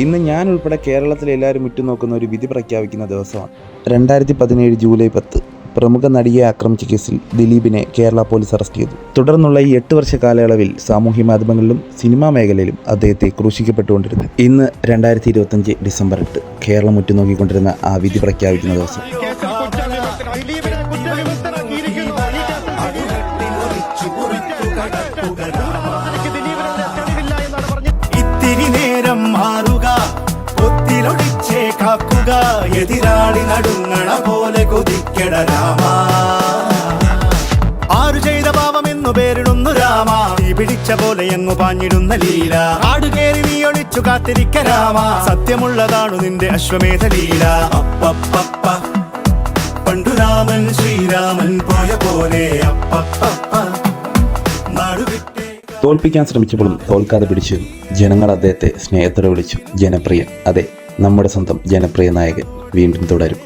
ഇന്ന് ഞാൻ ഉൾപ്പെടെ കേരളത്തിലെ എല്ലാവരും ഉറ്റുനോക്കുന്ന ഒരു വിധി പ്രഖ്യാപിക്കുന്ന ദിവസമാണ്. 2017 ജൂലൈ 10 പ്രമുഖ നടിയെ ആക്രമിച്ച കേസിൽ ദിലീപിനെ കേരള പോലീസ് അറസ്റ്റ് ചെയ്തു. തുടർന്നുള്ള ഈ 8 വർഷ കാലയളവിൽ സാമൂഹ്യ മാധ്യമങ്ങളിലും സിനിമാ മേഖലയിലും അദ്ദേഹത്തെ ക്രൂശിക്കപ്പെട്ടുകൊണ്ടിരുന്നു. ഇന്ന് 2025 ഡിസംബർ 8 കേരളം ഉറ്റുനോക്കിക്കൊണ്ടിരുന്ന ആ വിധി പ്രഖ്യാപിക്കുന്ന ദിവസം. എതിരാളി നടുങ്ങണ പോലെ കൊതിക്കട രാമ. ആരു ചെയ്ത പാപമെന്നു പേരിടുന്നു രാമ. തീ പിടിച്ച പോലെ എങ്ങു പാഞ്ഞിടുന്ന ലീല. ആടുകേറി നീ ഒളിച്ചു കാത്തിരിക്ക രാമ. സത്യമുള്ളതാണു നിന്റെ അശ്വമേധ ലീല. അപ്പപ്പ പണ്ടു രാമൻ ശ്രീരാമൻ പോയ പോലെ അപ്പപ്പ നാടുവിട്ടേ. തോൽപ്പിക്കാൻ ശ്രമിച്ചപ്പോഴും തോൽക്കാതെ പിടിച്ചു. ജനങ്ങൾ അദ്ദേഹത്തെ സ്നേഹത്തോടെ വിളിച്ചു ജനപ്രിയൻ. അതെ, നമ്മുടെ സ്വന്തം ജനപ്രിയ നായകൻ വീണ്ടും തുടരും.